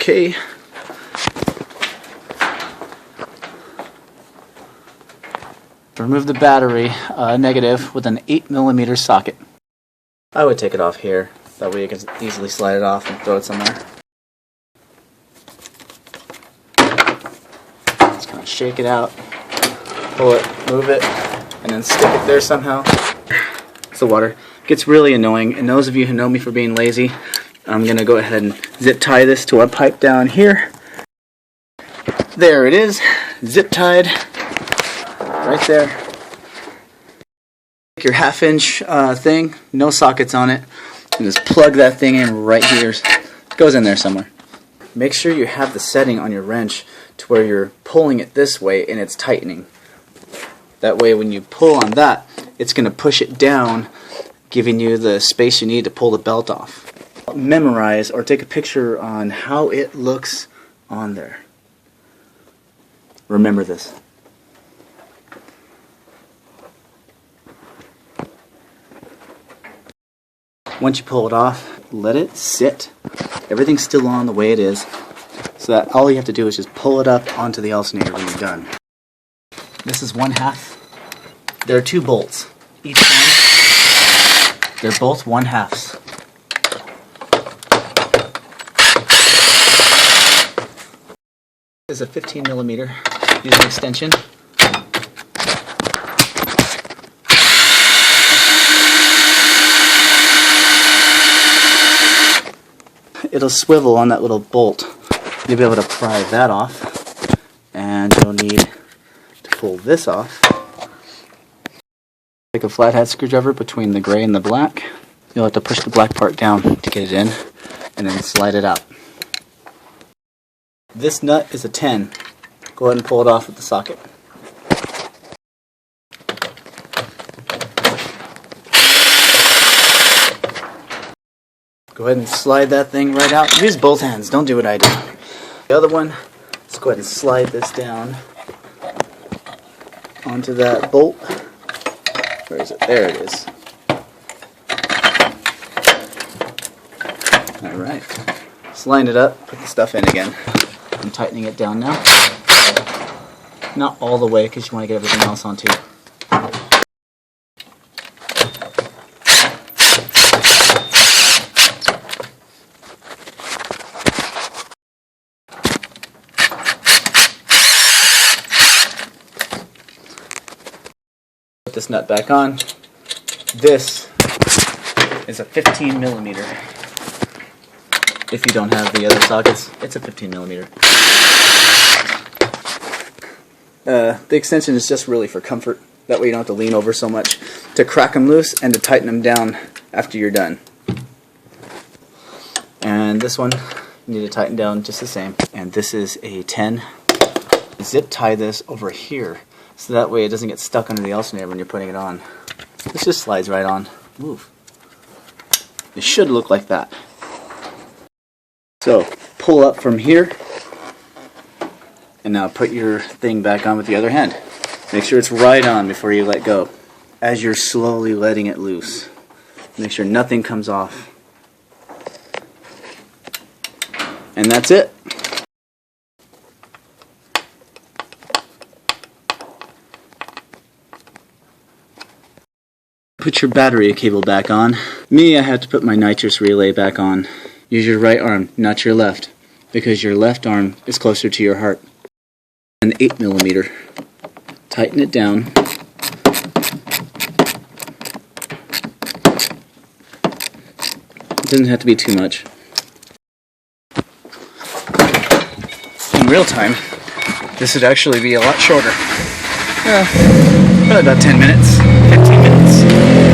Okay. Remove the battery negative with an 8mm socket. I would take it off here. That way you can easily slide it off and throw it somewhere. Just kind of shake it out, pull it, move it, and then stick it there somehow. It's the water. It gets really annoying, and those of you who know me for being lazy, I'm going to go ahead and zip tie this to our pipe down here. There it is, zip tied, right there. Take your 1/2 inch thing, no sockets on it, and just plug that thing in right here. It goes in there somewhere. Make sure you have the setting on your wrench to where you're pulling it this way and it's tightening. That way when you pull on that, it's going to push it down, giving you the space you need to pull the belt off. Memorize or take a picture on how it looks on there. Remember this. Once you pull it off, let it sit. Everything's still on the way it is, so that all you have to do is just pull it up onto the alternator when you're done. This is 1/2. There are 2 bolts. Each one, they're both 1/2s. This is a 15mm using extension. It'll swivel on that little bolt. You'll be able to pry that off, and you'll need to pull this off. Take a flathead screwdriver between the gray and the black. You'll have to push the black part down to get it in, and then slide it out. This nut is a 10. Go ahead and pull it off with the socket. Go ahead and slide that thing right out. Use both hands, don't do what I do. The other one, let's go ahead and slide this down onto that bolt. Where is it? There it is. Alright. Slide it up, put the stuff in again. I'm tightening it down now. Not all the way because you want to get everything else on too. Put this nut back on. This is a 15mm. If you don't have the other sockets, it's a 15mm. The extension is just really for comfort. That way you don't have to lean over so much to crack them loose and to tighten them down after you're done. And this one, you need to tighten down just the same. And this is a 10. Zip tie this over here, so that way it doesn't get stuck under the alternator when you're putting it on. This just slides right on. Move. It should look like that. So, pull up from here, and now put your thing back on with the other hand. Make sure it's right on before you let go. As you're slowly letting it loose, make sure nothing comes off. And that's it. Put your battery cable back on. Me, I have to put my nitrous relay back on. Use your right arm, not your left, because your left arm is closer to your heart. An 8mm. Tighten it down. It doesn't have to be too much. In real time, this would actually be a lot shorter. Probably about 10 minutes, 15 minutes.